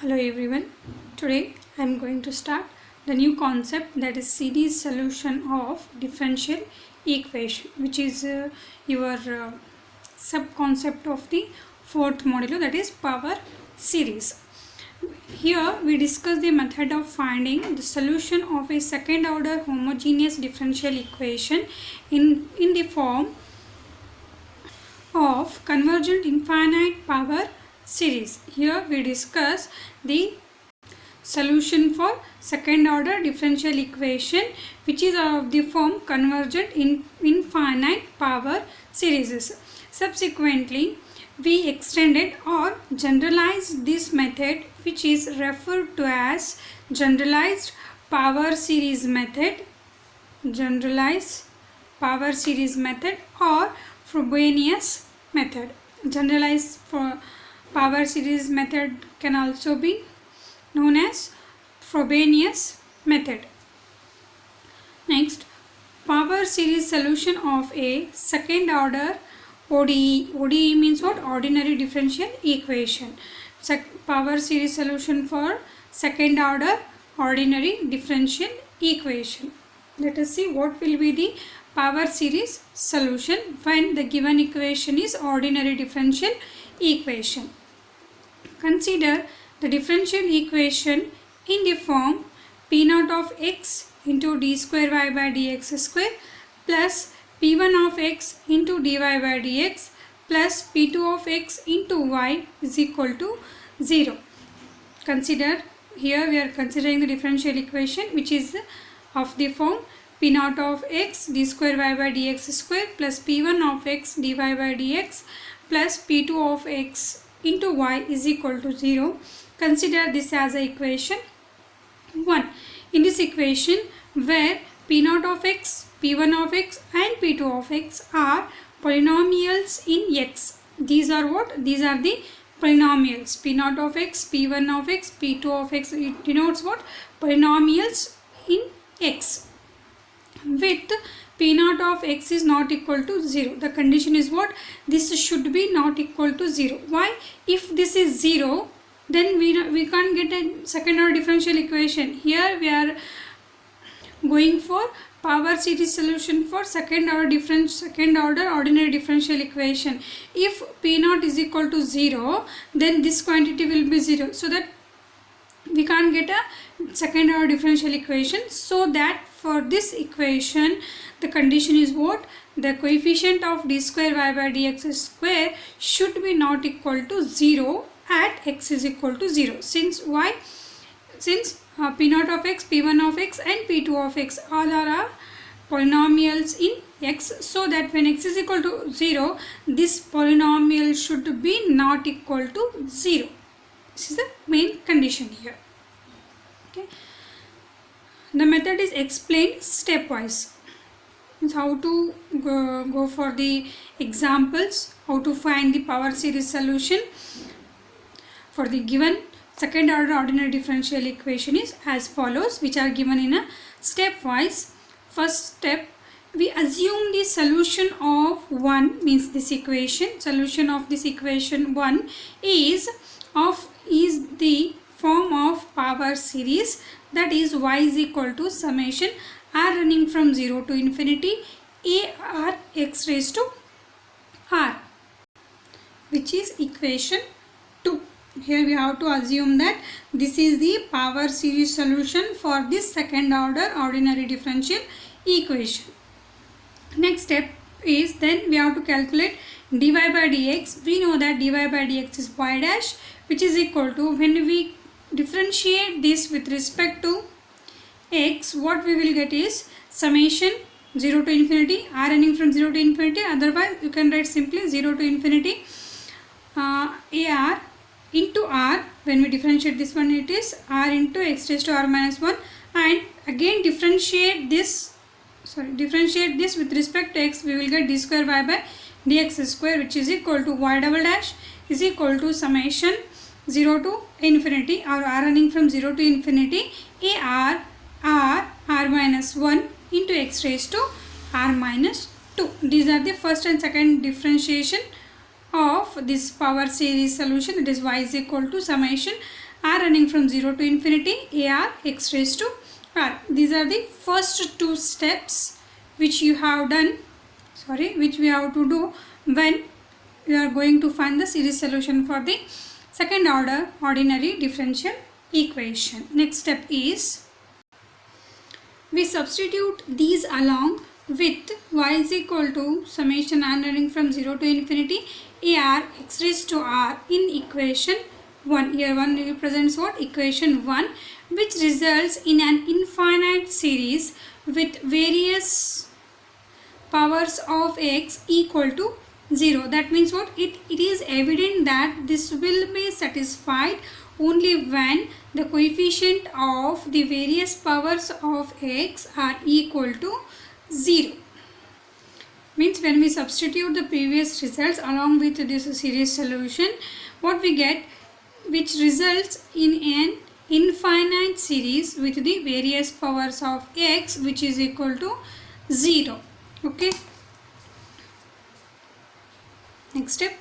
Hello everyone. Today I am going to start the new concept, that is series solution of differential equation, which is your sub-concept of the fourth module, that is power series. Here we discuss the method of finding the solution of a second order homogeneous differential equation in the form of convergent infinite power series. Here we discuss the solution for second order differential equation which is of the form convergent in infinite power series. Subsequently, we extended or generalized this method, which is referred to as generalized power series method, generalized power series method, or Frobenius method. Generalized power series method can also be known as Frobenius method. Next, power series solution of a second order ODE. ODE means what? Ordinary differential equation. Power series solution for second order ordinary differential equation. Let us see what will be the power series solution when the given equation is ordinary differential equation. Consider the differential equation in the form P naught of x into d square y by dx square plus P1 of x into dy by dx plus P2 of x into y is equal to 0. Consider, here we are considering the differential equation which is of the form P naught of x d square y by dx square plus P1 of x dy by dx plus P2 of x into y is equal to 0. Consider this as a equation 1. In this equation, where P naught of x, P1 of x and P2 of x are polynomials in x. These are what? These are the polynomials. P naught of x, P1 of x, P2 of x. It denotes what? Polynomials in x. With P naught of x is not equal to 0. The condition is what? This should be not equal to 0. Why? If this is 0, then we can't get a second order differential equation. Here we are going for power series solution for second order ordinary differential equation. If P naught is equal to 0, then this quantity will be 0. So that we can't get a second order differential equation. So that for this equation, the condition is what? The coefficient of d square y by dx square should be not equal to 0 at x is equal to 0. Since why? Since P naught of x, P1 of x and P2 of x all are polynomials in x, so that when x is equal to 0, this polynomial should be not equal to 0. This is the main condition here. Okay. The method is explained stepwise. It's how to go for the examples, how to find the power series solution for the given second order ordinary differential equation is as follows, which are given in a stepwise. First step, we assume the solution of 1 means this equation. Solution of this equation 1 is the form of power series, that is y is equal to summation r running from 0 to infinity a r x raised to r, which is equation 2. Here we have to assume that this is the power series solution for this second order ordinary differential equation. Next step is, then we have to calculate dy by dx. We know that dy by dx is y dash, which is equal to, when we differentiate this with respect to x, what we will get is summation 0 to infinity r running from 0 to infinity. Otherwise you can write simply 0 to infinity ar into r. When we differentiate this one, it is r into x raised to r minus 1, and again differentiate this with respect to x, we will get d square y by dx square, which is equal to y double dash is equal to summation 0 to infinity or r running from 0 to infinity a r minus 1 into x raised to r minus 2. These are the first and second differentiation of this power series solution, that is y is equal to summation r running from 0 to infinity, ar x raised to r. These are the first two steps which you have done, which we have to do when you are going to find the series solution for the second order ordinary differential equation. Next step is we substitute these along with y is equal to summation r running from 0 to infinity ar x raised to r in equation 1. Here 1 represents what? Equation 1, which results in an infinite series with various powers of x equal to 0. That means what? It is evident that this will be satisfied only when the coefficient of the various powers of x are equal to 0. Means when we substitute the previous results along with this series solution, what we get, which results in an infinite series with the various powers of x which is equal to 0. Okay. Next step,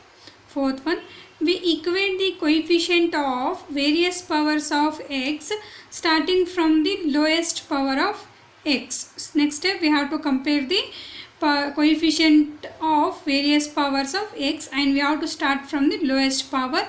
fourth one, we equate the coefficient of various powers of x starting from the lowest power of x. Next step, we have to compare the coefficient of various powers of x and we have to start from the lowest power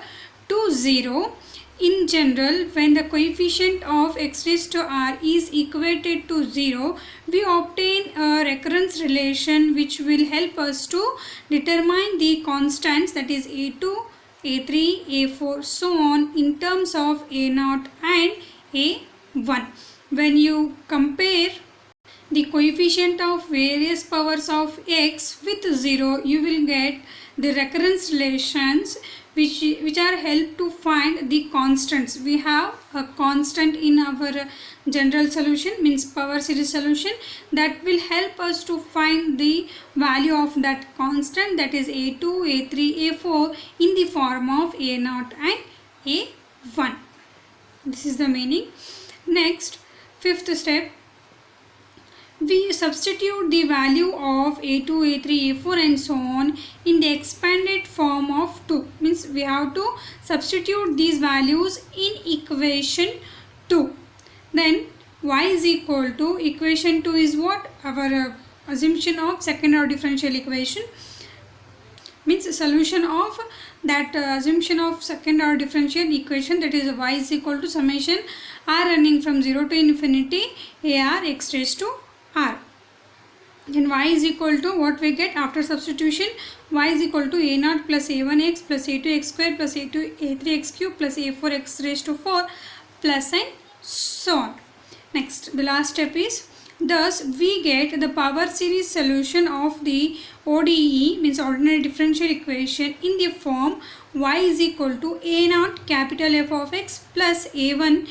to 0. In general, when the coefficient of x raised to r is equated to 0, we obtain a recurrence relation which will help us to determine the constants, that is a2, a3, a4, so on, in terms of a0 and a1. When you compare the coefficient of various powers of x with 0, you will get the recurrence relations which are help to find the constants. We have a constant in our general solution, means power series solution, that will help us to find the value of that constant, that is a2, a3, a4 in the form of a0 and a1. This is the meaning. Next, fifth step, we substitute the value of a2, a3, a4 and so on in the expanded form of 2. Means we have to substitute these values in equation 2. Then y is equal to, equation 2 is what? Our assumption of second order differential equation. Means solution of that assumption of second order differential equation, that is y is equal to summation r running from 0 to infinity ar x raised to r. Then y is equal to, what we get after substitution, y is equal to a0 plus a1x plus a2x square plus a3x cube plus a4x raised to 4 plus and so on. Next, the last step is, thus we get the power series solution of the ODE, means ordinary differential equation, in the form y is equal to a0 capital F of x plus a1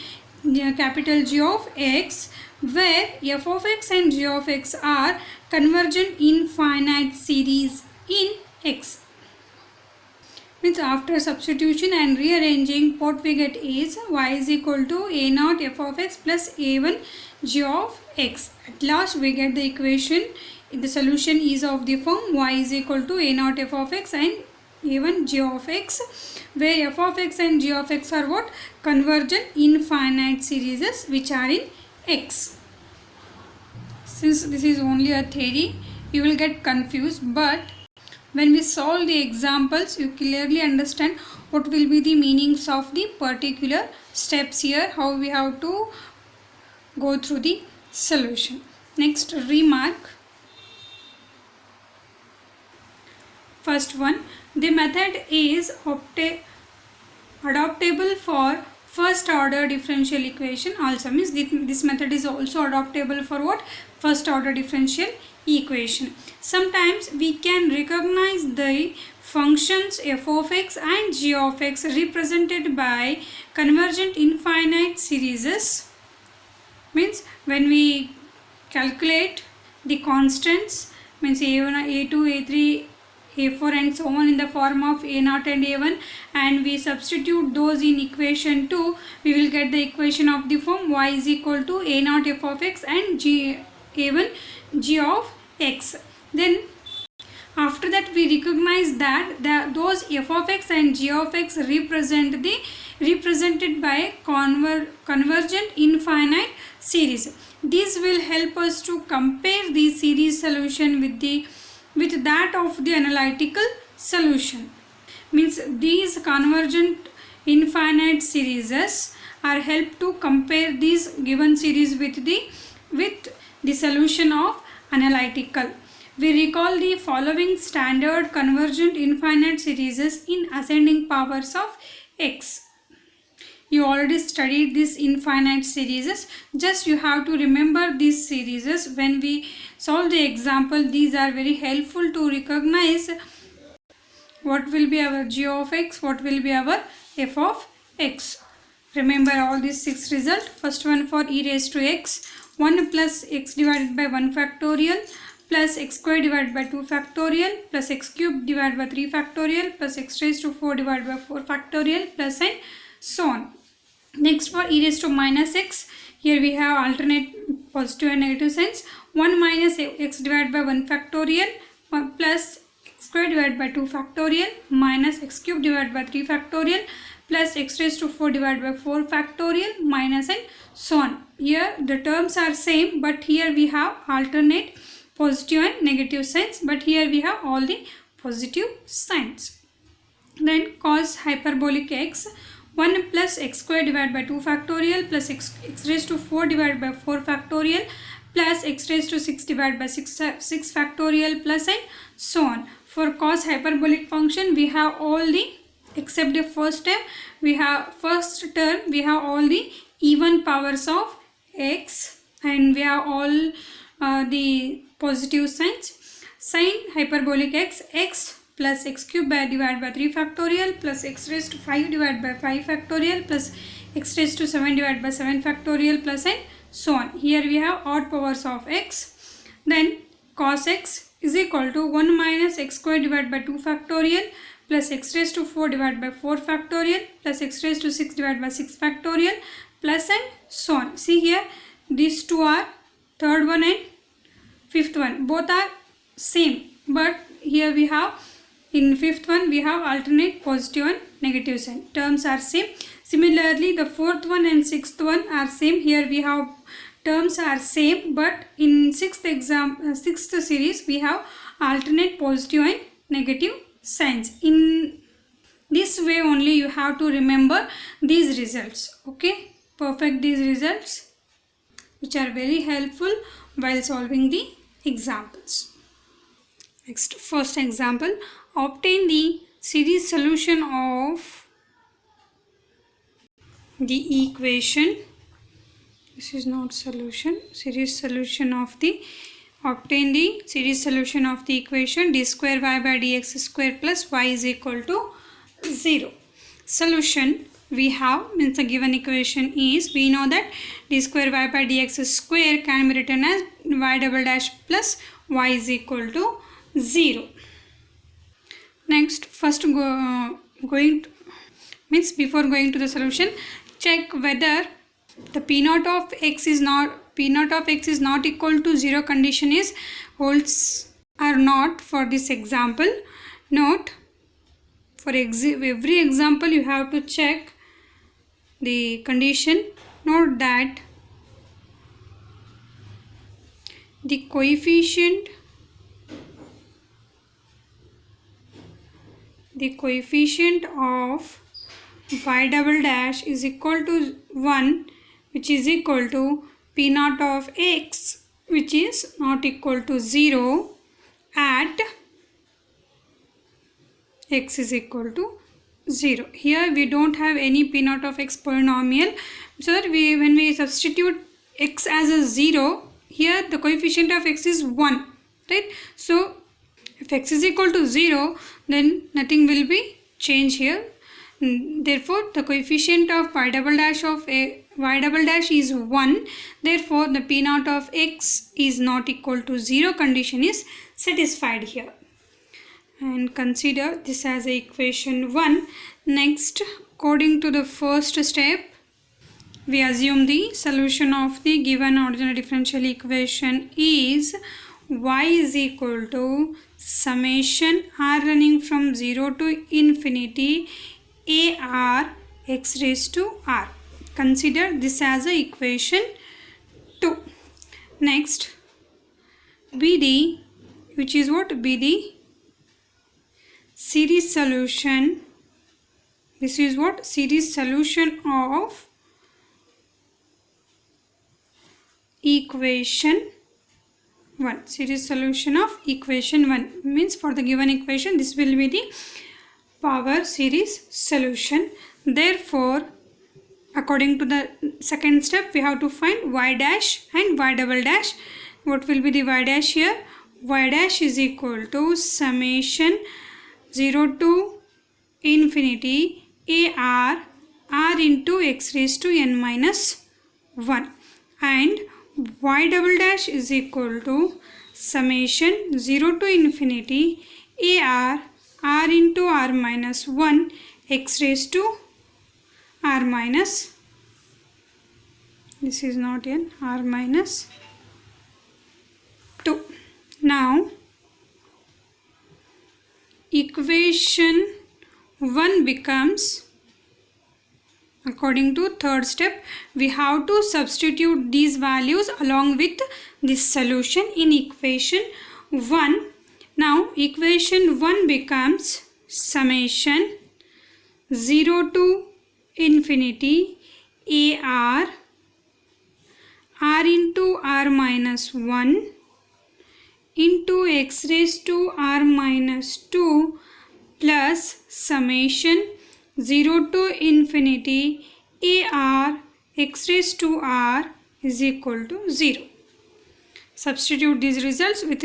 capital G of x, where f of x and g of x are convergent infinite series in x. Means after substitution and rearranging, what we get is y is equal to a0 f of x plus a1 g of x. At last we get the equation, the solution is of the form y is equal to a0 f of x and a1 g of x, where f of x and g of x are what? Convergent infinite series which are in x. Since this is only a theory, you will get confused, but when we solve the examples, you clearly understand what will be the meanings of the particular steps here, how we have to go through the solution. Next, remark. First one, the method is adoptable for first order differential equation also. Means this method is also adoptable for what? First order differential equation. Sometimes we can recognize the functions f of x and g of x represented by convergent infinite series. Means when we calculate the constants, means a1, a2, a3, a4 and so on in the form of a0 and a1, and we substitute those in equation 2, we will get the equation of the form y is equal to a0 f of x and a1 g of x. Then after that we recognize that those f of x and g of x represent the represented by a convergent infinite series. This will help us to compare the series solution with that of the analytical solution. Means these convergent infinite series are help to compare these given series with the solution of analytical. We recall the following standard convergent infinite series in ascending powers of x. You already studied this infinite series. Just you have to remember these series. When we solve the example, these are very helpful to recognize what will be our g of x, what will be our f of x. Remember all these 6 results. First one for e raised to x, 1 plus x divided by 1 factorial plus x squared divided by 2 factorial plus x cubed divided by 3 factorial plus x raised to 4 divided by 4 factorial plus and so on. Next for e raised to minus x, here we have alternate positive and negative signs. 1 minus x divided by 1 factorial plus x squared divided by 2 factorial minus x cubed divided by 3 factorial plus x raised to 4 divided by 4 factorial minus and so on. Here the terms are same, but here we have alternate positive and negative signs, but here we have all the positive signs. Then cos hyperbolic x, 1 plus x squared divided by 2 factorial plus x raised to 4 divided by 4 factorial plus x raised to 6 divided by 6 factorial plus and so on. For cos hyperbolic function, we have all the, except the first term, we have all the even powers of x, and we have all the positive signs. Sin hyperbolic x, x plus x cubed divided by 3 factorial plus x raised to 5 divided by 5 factorial plus x raised to 7 divided by 7 factorial plus and so on. Here we have odd powers of x. Then cos x is equal to 1 minus x squared divided by 2 factorial plus x raised to 4 divided by 4 factorial plus x raised to 6 divided by 6 factorial plus and so on. See here, these two are third one and fifth one. Both are same, but here we have, in fifth one we have alternate positive and negative sign. Terms are same. Similarly, the fourth one and sixth one are same. Here we have terms are same, but in sixth series we have alternate positive and negative signs. In this way only you have to remember these results. Okay, perfect these results, which are very helpful while solving the examples. Next, first example, obtain the series solution of the equation. This is not solution, series solution of the, obtain the series solution of the equation d square y by dx square plus y is equal to 0. Solution we have, means the given equation is, we know that d square y by dx square can be written as y double dash plus y is equal to 0. Next, first before going to the solution, check whether the p naught of x is not equal to 0 condition is holds or not for this example. Note, for every example you have to check the condition. Note that the coefficient of y double dash is equal to 1, which is equal to p naught of x, which is not equal to 0 at x is equal to 0. Here we don't have any p naught of x polynomial, so that when we substitute x as a 0, here the coefficient of x is 1, right? So if x is equal to 0, then nothing will be changed here. Therefore, the coefficient of y double dash is 1. Therefore, the p naught of x is not equal to 0 condition is satisfied here. And consider this as equation 1. Next, according to the first step, we assume the solution of the given ordinary differential equation is y is equal to summation r running from 0 to infinity ar x raised to r. Consider this as a equation 2. Next, BD, which is what? BD series solution. This is what? Series solution of equation 1. Series solution of equation 1 means for the given equation this will be the power series solution. Therefore, according to the second step, we have to find y dash and y double dash. What will be the y dash here? Y dash is equal to summation 0 to infinity AR r into x raised to n minus 1, and y double dash is equal to summation 0 to infinity AR r into r minus 1 x raised to r minus, this is not n, r minus 2. Now equation 1 becomes, according to third step, we have to substitute these values along with this solution in equation 1. Now equation 1 becomes summation 0 to infinity AR r into r minus 1 into x raised to r minus 2 plus summation 0 to infinity AR x raised to r is equal to 0. Substitute these results with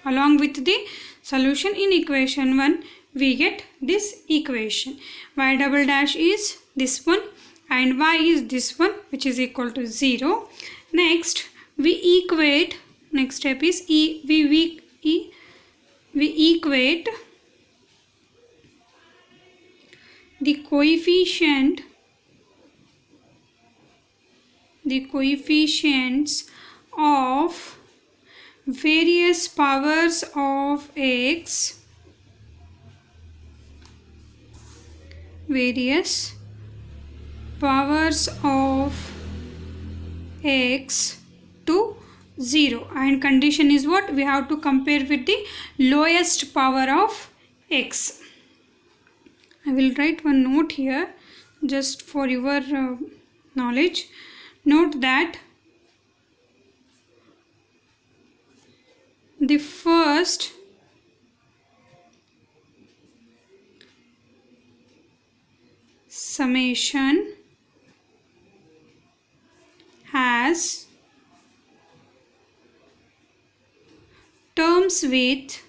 along with the solution in equation 1, we get this equation. Y double dash is this one and y is this one, which is equal to 0. Next, we equate, next step is we equate the coefficients of various powers of x, various powers of x to 0, and condition is what? We have to compare with the lowest power of x. I will write one note here just for your knowledge. Note that the first summation has terms with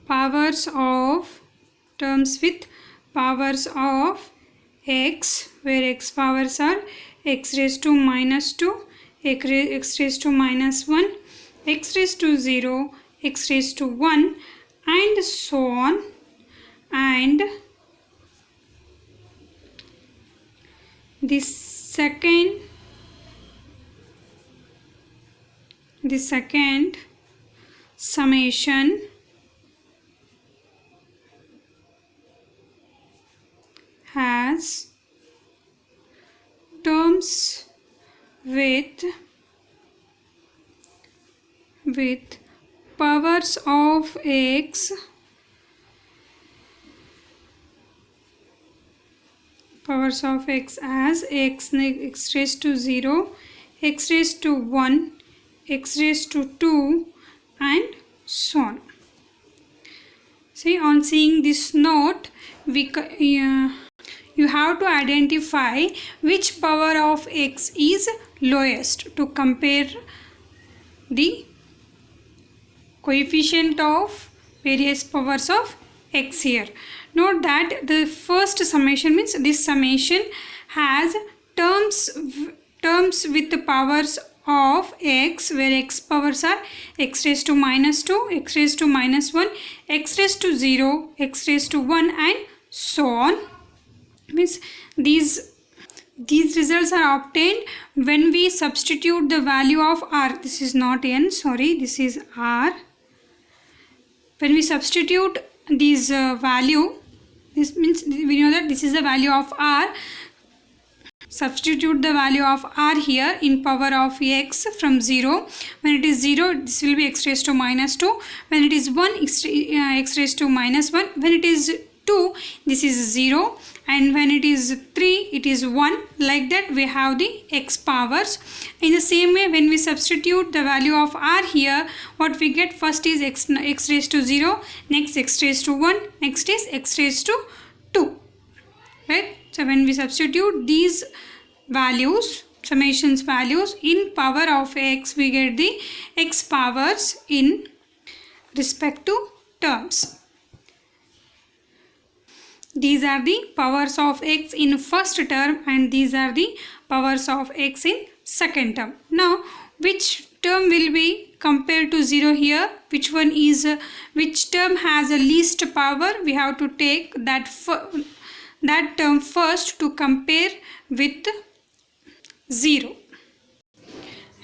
powers of x, where x powers are x raised to minus 2, x raised to minus 1, x raised to 0, x raised to 1, and so on. And the second summation has terms with powers of x, as x raised to 0, x raised to 1, x raised to 2, and so on. See, on seeing this note, you have to identify which power of x is lowest to compare the coefficient of various powers of x here. Note that the first summation means this summation has terms with the powers of x, where x powers are x raised to minus 2, x raised to minus 1, x raised to 0, x raised to 1, and so on. Means these results are obtained when we substitute the value of r. This is not n, sorry, this is r. When we substitute this value, this means we know that this is the value of r. Substitute the value of r here in power of x from 0. When it is 0, this will be x raised to minus 2. When it is 1, x raised to minus 1. When it is 2, this is 0. And when it is 3, it is 1. Like that we have the x powers. In the same way, when we substitute the value of r here, what we get first is x raised to 0, next x raised to 1, next is x raised to 2. Right? So when we substitute these values, summations values in power of x, we get the x powers in respect to terms. These are the powers of x in first term and these are the powers of x in second term. Now, which term will be compared to 0 here? Which term has the least power? We have to take that term first to compare with 0.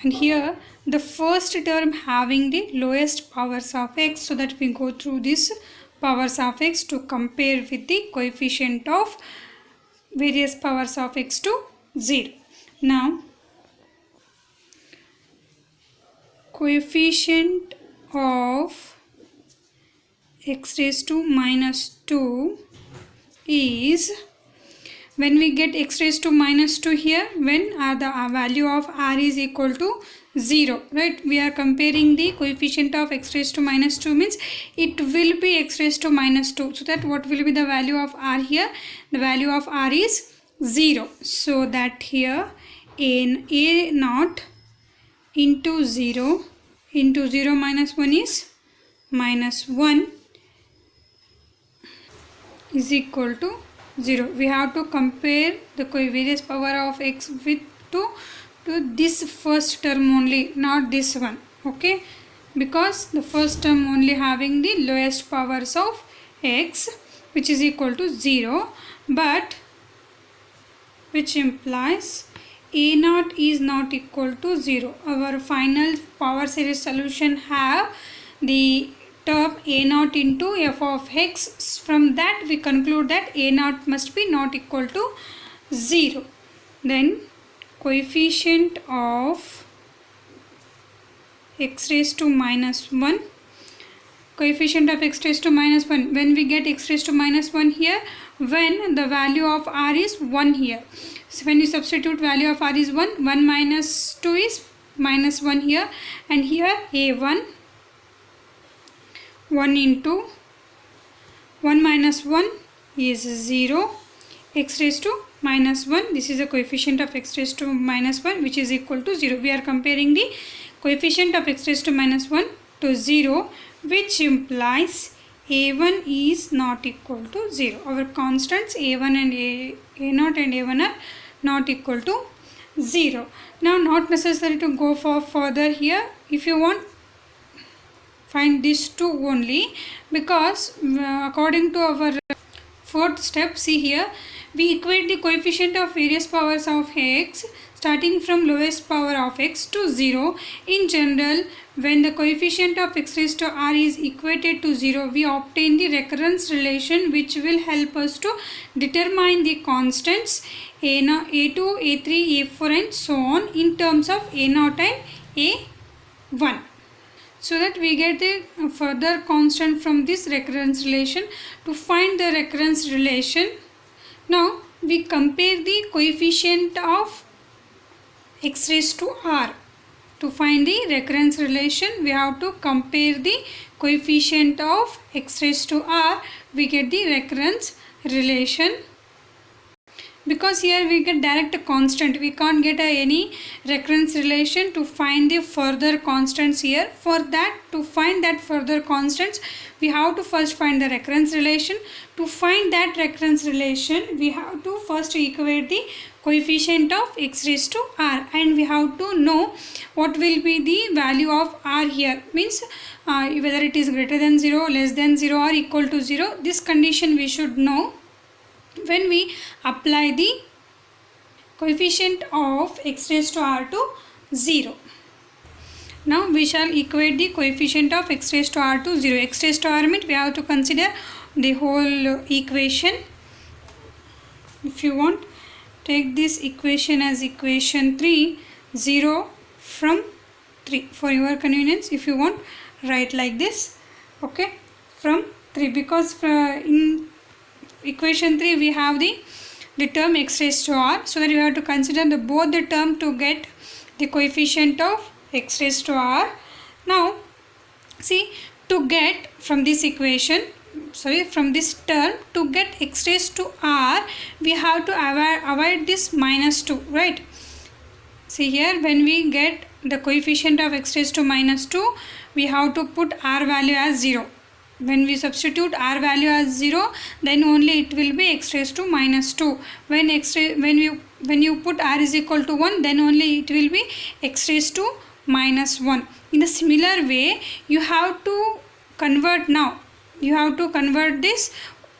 And here the first term having the lowest powers of x, so that we go through this powers of x to compare with the coefficient of various powers of x to 0. Now, coefficient of x raised to minus 2 is, when we get x raised to minus 2 here, when the value of r is equal to 0, right? We are comparing the coefficient of x raised to minus 2 means it will be x raised to minus 2. So that what will be the value of r here? The value of r is 0. So that here in a naught into 0 minus 1 is minus 1 is equal to 0. We have to compare the various power of x with to this first term only, not this one. Okay, because the first term only having the lowest powers of x, which is equal to 0, but which implies a naught is not equal to 0. Our final power series solution have the term a naught into f of x. From that we conclude that a naught must be not equal to 0. Then coefficient of x raised to minus 1, coefficient of x raised to minus 1, when we get x raised to minus 1 here, when the value of r is 1 here. So when you substitute value of r is 1, 1 minus 2 is minus 1 here, and here a1, 1 into 1 minus 1 is 0, x raised to minus 1, this is the coefficient of x raised to minus 1, which is equal to 0. We are comparing the coefficient of x raised to minus 1 to 0, which implies a1 is not equal to 0. Our constants a1 and a0 and a1 are not equal to 0. Now, not necessary to go for further here. If you want, find these two only, because according to our fourth step, see here, we equate the coefficient of various powers of x starting from lowest power of x to 0. In general, when the coefficient of x raised to r is equated to 0, we obtain the recurrence relation, which will help us to determine the constants a2, a3, a4 and so on in terms of a0 and a1. So that we get the further constant from this recurrence relation. To find the recurrence relation, now we compare the coefficient of x raised to r. To find the recurrence relation, we have to compare the coefficient of x raised to r. We get the recurrence relation. Because here we get direct constant, we can't get any recurrence relation. To find the further constants here, for that, to find that further constants, we have to first find the recurrence relation. To find that recurrence relation, we have to first equate the coefficient of x raised to r, and we have to know what will be the value of r here, means whether it is greater than 0, less than 0 or equal to 0. This condition we should know when we apply the coefficient of x raised to r to 0. Now we shall equate the coefficient of x raised to r to 0. X raised to r means we have to consider the whole equation. If you want, take this equation as equation 3, 0 from 3. For your convenience, if you want, write like this. Okay, from 3, because in equation 3 we have the term x raised to r, so that you have to consider the both the term to get the coefficient of x raised to r. Now see, to get from this equation, from this term, to get x raised to r, we have to avoid this minus 2, right? See here, when we get the coefficient of x raised to minus 2, we have to put r value as 0. When we substitute r value as 0, then only it will be x raised to minus 2. When you put r is equal to 1, then only it will be x raised to minus 1. In a similar way, you have to convert now. You have to convert this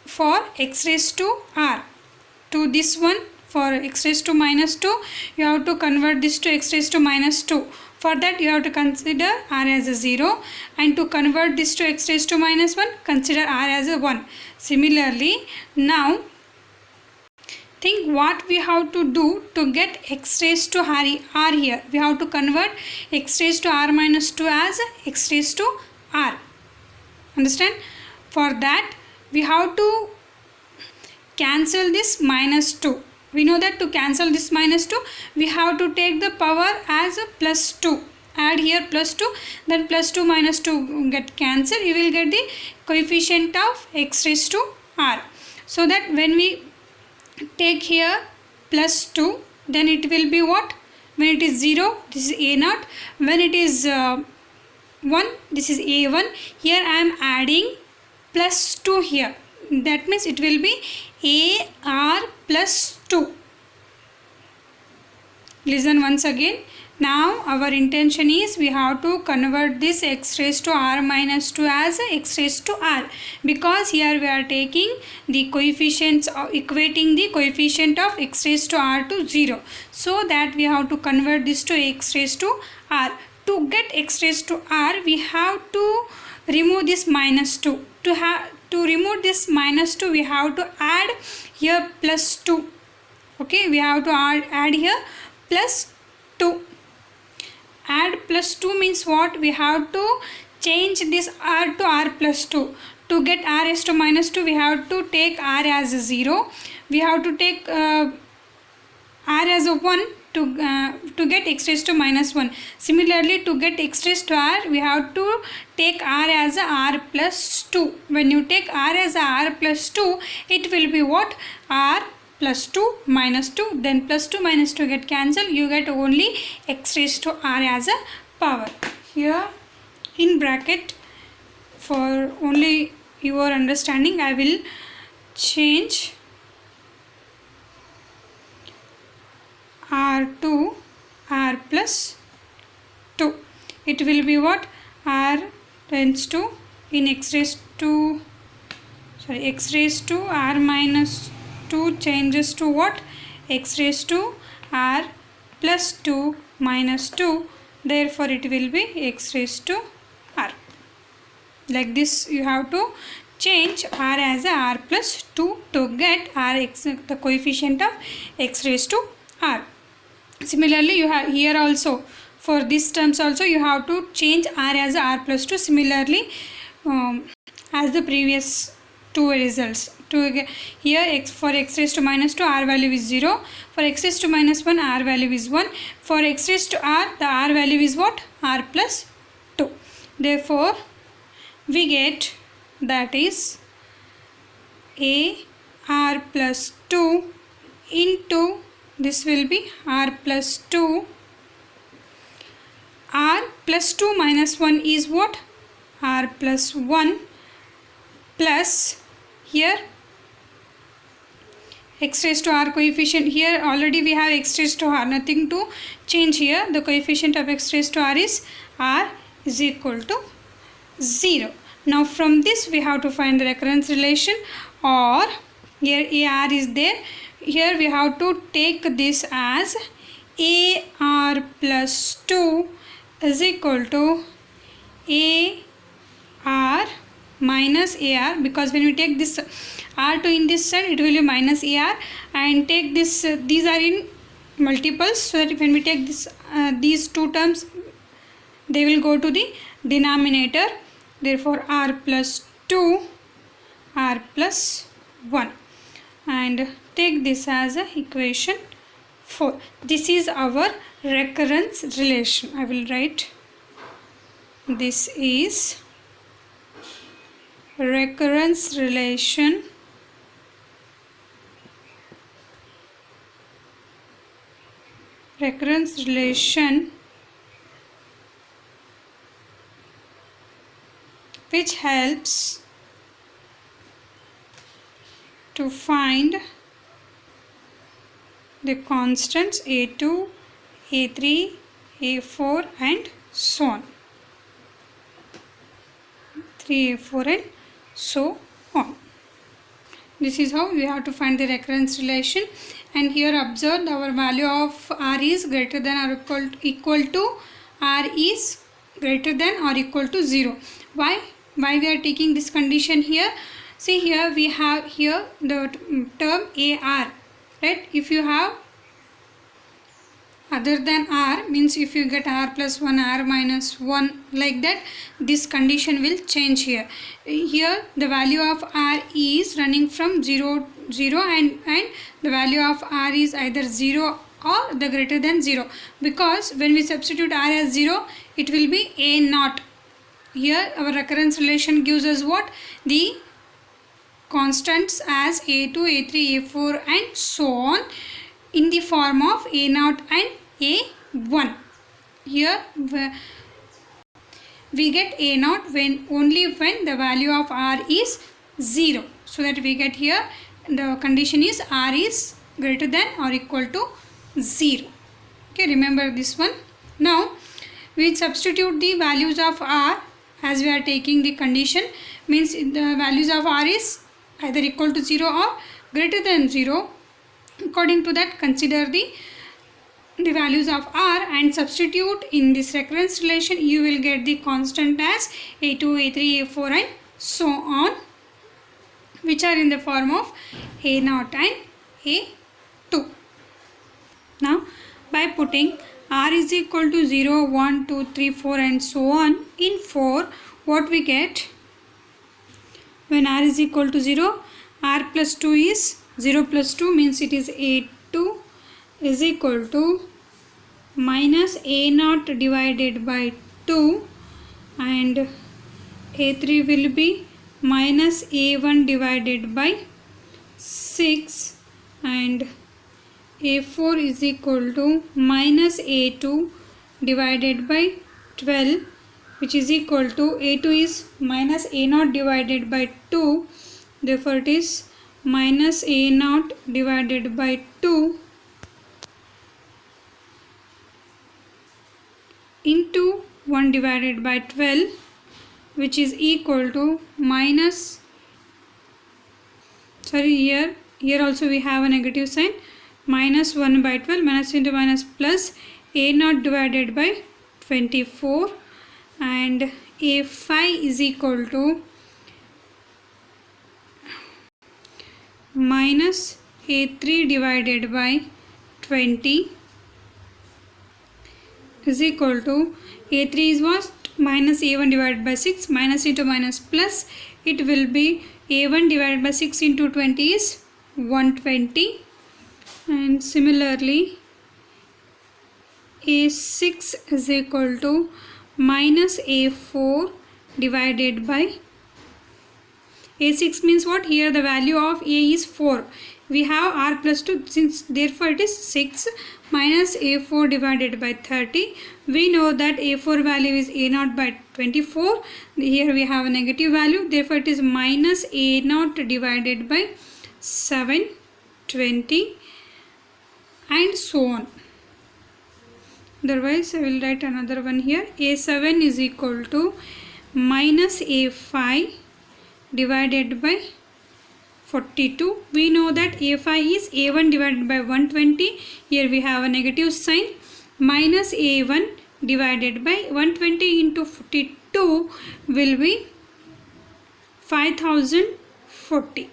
for x raised to r to this one. For x raised to minus 2, you have to convert this to x raised to minus 2. For that, you have to consider r as a 0, and to convert this to x raised to minus 1, consider r as a 1. Similarly, now think what we have to do to get x raised to r here. We have to convert x raised to r minus 2 as x raised to r. Understand? For that, we have to cancel this minus 2. We know that to cancel this minus 2, we have to take the power as a plus 2. Add here plus 2, then plus 2 minus 2 get cancelled. You will get the coefficient of x raised to r. So that when we take here plus 2, then it will be what? When it is 0, this is a0. When it is 1, this is a1. Here I am adding plus 2 here. That means it will be ar plus 2. Listen once again. Now our intention is we have to convert this x raised to r minus 2 as x raised to r, because here we are taking the coefficients of equating the coefficient of x raised to r to 0. So that we have to convert this to x raised to r. To get x raised to r, we have to remove this minus 2. To remove this minus 2, we have to add here plus 2. Okay, we have to add here plus 2. Add plus 2 means what? We have to change this r to r plus 2. To get r raised to minus 2, we have to take r as a 0. We have to take r as a 1 to get x raised to minus 1. Similarly, to get x raised to r, we have to take r as a r plus 2. When you take r as a r plus 2, it will be what? R plus 2 minus 2. Then plus 2 minus 2 get cancelled. You get only x raised to r as a power. Here in bracket, for only your understanding, I will change r to r plus 2. It will be what? R tends to, in x raised to r minus 2 changes to what? X raised to r plus 2 minus 2. Therefore, it will be x raised to r. Like this, you have to change r as a r plus 2 to get the coefficient of x raised to r. Similarly, you have here also, for these terms also, you have to change r as a r plus 2. Similarly, as the previous two results. Here for x raised to minus 2, r value is 0. For x raised to minus 1, r value is 1. For x raised to r, the r value is what? R plus 2. Therefore, we get, that is a r plus 2 into, this will be r plus 2. R plus 2 minus 1 is what? R plus 1 plus here x raised to r coefficient. Here already we have x raised to r, nothing to change here. The coefficient of x raised to r is equal to 0. Now from this we have to find the recurrence relation, or here ar is there. Here we have to take this as ar plus 2 is equal to AR minus AR, because when we take this R2 in this side, it will be minus AR, and take this, these are in multiples, so that when we take this these two terms, they will go to the denominator. Therefore R plus 2, R plus 1, and take this as a equation 4. This is our recurrence relation. I will write, this is recurrence relation which helps to find the constants A2, A3, A4 and so on. 3, A4 and so on. This is how we have to find the recurrence relation. And here observe, our value of R is greater than or equal to R is greater than or equal to 0. Why we are taking this condition here? See, here we have here the term AR, right? If you have other than R, means if you get R plus 1, R minus 1, like that, this condition will change here. Here the value of R is running from 0, 0 and the value of R is either 0 or the greater than 0, because when we substitute R as 0, it will be A naught. Here our recurrence relation gives us what? The constants as A2, A3, A4 and so on in the form of A naught and A1. Here we get A naught only when the value of R is 0. So that we get here the condition is R is greater than or equal to 0. Okay, remember this one. Now we substitute the values of R as we are taking the condition, means the values of R is either equal to 0 or greater than 0. According to that, consider the values of R and substitute in this recurrence relation. You will get the constant as A2, A3, A4 and so on, which are in the form of A naught and A2. Now by putting R is equal to 0, 1, 2, 3, 4 and so on in 4, what we get? When R is equal to 0, R plus 2 is 0 plus 2, means it is A2 is equal to minus A naught divided by 2, and A3 will be minus A1 divided by 6, and A4 is equal to minus A2 divided by 12, which is equal to A2 is minus A naught divided by 2, therefore it is minus A naught divided by 2 into 1 divided by 12, which is equal to minus, here also we have a negative sign, minus 1 by 12, minus into minus plus A naught divided by 24, and A5 is equal to minus A3 divided by 20 is equal to A3 is what? Minus A1 divided by 6, minus into minus plus, it will be A1 divided by 6 into 20 is 120, and similarly A6 is equal to minus A4 divided by A6 means what? Here the value of A is 4. We have R plus 2, since therefore it is 6 minus A4 divided by 30. We know that A4 value is A naught by 24. Here we have a negative value. Therefore it is minus A naught divided by 720 and so on. Otherwise I will write another one here. A7 is equal to minus A5 divided by 42. We know that A5 is A1 divided by 120. Here we have a negative sign. Minus A1 divided by 120 into 42 will be 5040,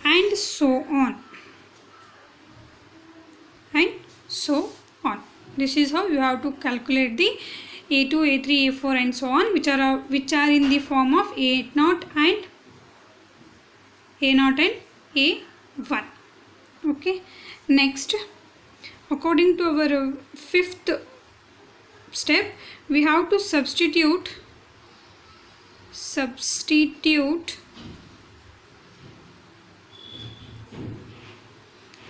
and so on and so on. This is how you have to calculate the A2, A3, A4 and so on, which are in the form of A0 and A1. Okay, next, according to our fifth step, we have to substitute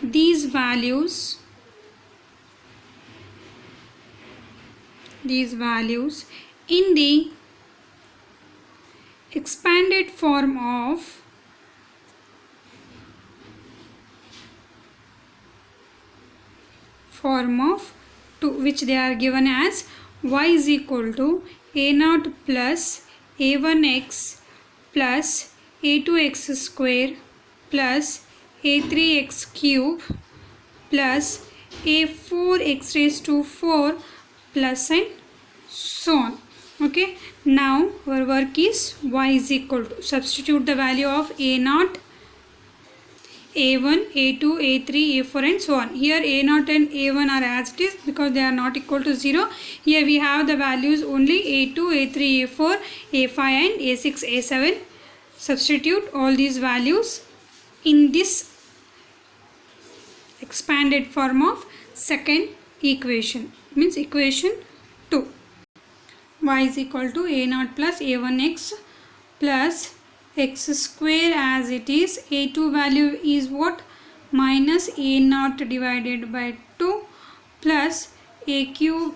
these values in the expanded form of which they are given as y is equal to a0 plus a1x plus a2x square plus a3x cube plus a4x raised to 4 plus and so on. Okay, now our work is y is equal to substitute the value of a0, a1, a2, a3, a4 and so on. Here a0 and a1 are as it is because they are not equal to 0. Here we have the values only a2, a3, a4, a5 and a6, a7. Substitute all these values in this expanded form of second equation, means equation 2. Y is equal to a0 plus a1x plus x square as it is. A2 value is what? Minus a0 divided by 2 plus a2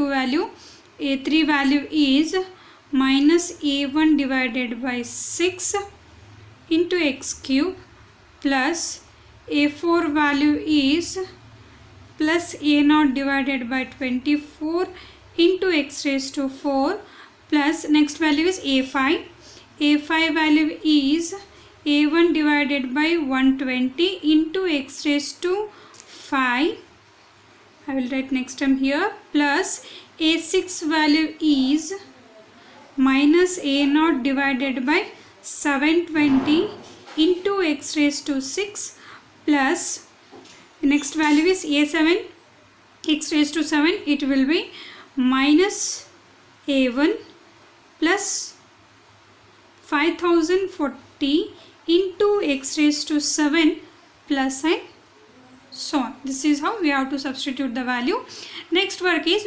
value. A3 value is minus a1 divided by 6 into x cube plus a4 value is plus a0 divided by 24 into x raised to 4 plus next value is a5. a5 value is a1 divided by 120 into x raised to 5. I will write next term here, plus a6 value is minus a0 divided by 720 into x raised to 6 plus next value is a7 x raised to 7. It will be minus a1 plus 5040 into x raised to 7 plus and so on. This is how we have to substitute the value. Next work is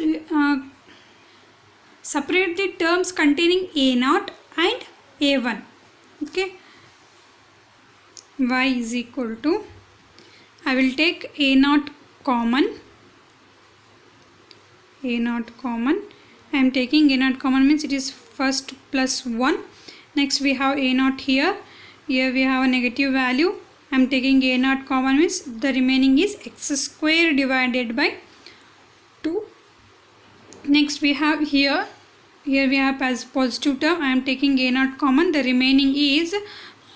separate the terms containing a0 and a1. Okay, y is equal to, I will take a0 common. I am taking a0 common means it is first plus 1. Next we have a0 here. Here we have a negative value. I am taking a0 common means the remaining is x square divided by 2. Next we have here we have as positive term. I am taking a0 common. The remaining is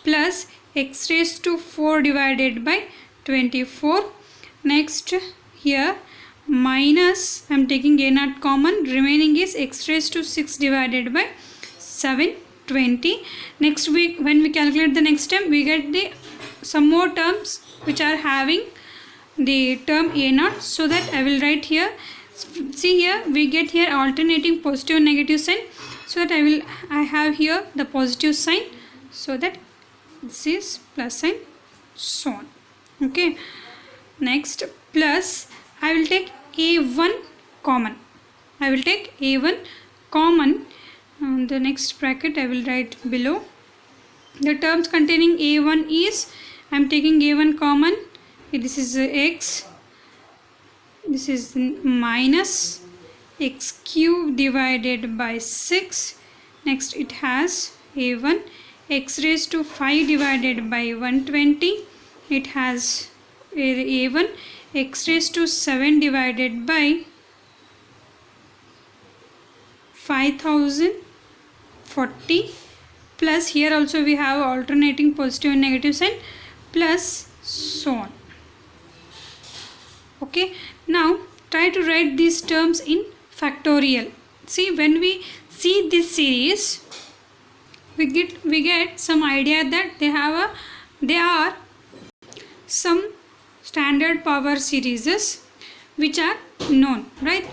plus x raised to 4 divided by 24. Next here minus, I am taking a0 common, remaining is x raised to 6 divided by 720. Next week when we calculate the next term, we get some more terms which are having the term a0, so that I will write here. See here we get here alternating positive and negative sign, so that I have here the positive sign, so that this is plus and so on. Okay, next plus I will take a1 common. The next bracket I will write below. The terms containing a1 is, I am taking a1 common. This is x. This is minus x cube divided by 6. Next it has a1 x raised to 5 divided by 120. It has a1 x raised to 7 divided by 5040 plus here also we have alternating positive and negative sign plus so on. Okay, now try to write these terms in factorial. See, when we see this series, we get some idea that they are some standard power series which are known, right?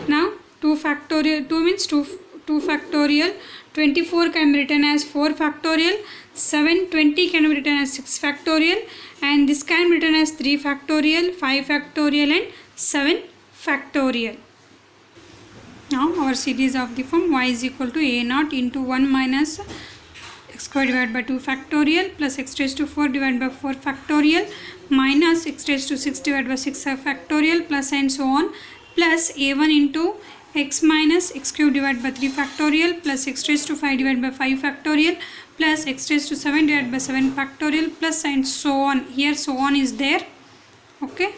Now 2 factorial, 2 means 2 factorial, 24 can be written as 4 factorial, 720 can be written as 6 factorial, and this can be written as 3 factorial, 5 factorial and 7 factorial. Now our series of the form y is equal to a naught into 1 minus x square divided by 2 factorial plus x raised to 4 divided by 4 factorial minus x raised to 6 divided by 6 factorial plus and so on, plus a1 into x minus x cube divided by 3 factorial plus x raised to 5 divided by 5 factorial plus x raised to 7 divided by 7 factorial plus and so on. Here so on is there. Okay.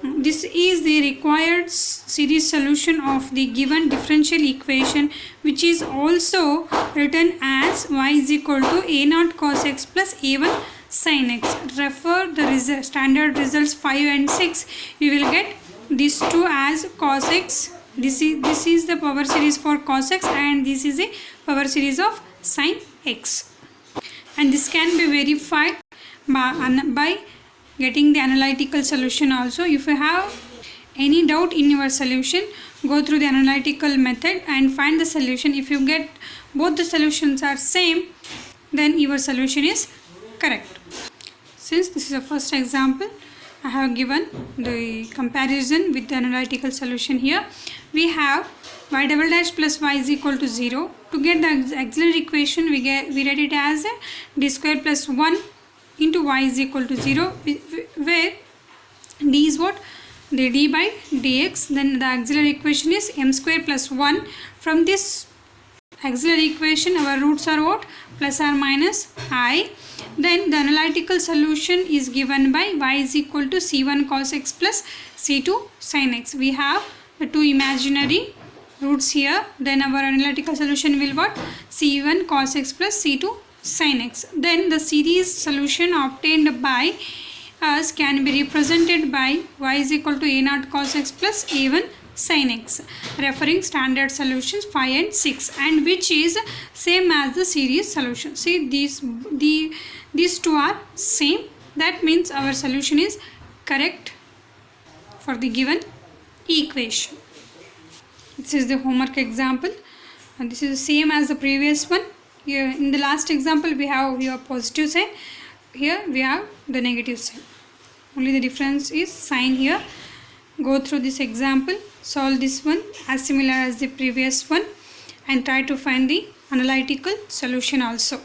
This is the required series solution of the given differential equation, which is also written as y is equal to a naught cos x plus a1 sin x. Refer the standard results 5 and 6. You will get these two as cos x. This is the power series for cos x, and this is a power series of sin x. And this can be verified by getting the analytical solution also. If you have any doubt in your solution, go through the analytical method and find the solution. If you get both the solutions are same, then your solution is correct. Since this is the first example, I have given the comparison with the analytical solution here. We have y double dash plus y is equal to 0. To get the auxiliary equation, we write it as d square plus 1 into y is equal to 0, where d is what? The d by dx. Then the auxiliary equation is m square plus 1. From this auxiliary equation, our roots are what? Plus or minus I. Then the analytical solution is given by y is equal to c1 cos x plus c2 sin x. We have the two imaginary roots here. Then our analytical solution will what? c1 cos x plus c2 sin x. Then the series solution obtained by us can be represented by y is equal to a naught cos x plus a1 sin x, referring standard solutions 5 and 6, and which is same as the series solution. See, these two are same. That means our solution is correct for the given equation. This is the homework example, and this is the same as the previous one. Here in the last example we have your positive sign, here we have the negative sign. Only the difference is sign here. Go through this example, solve this one as similar as the previous one, and try to find the analytical solution also.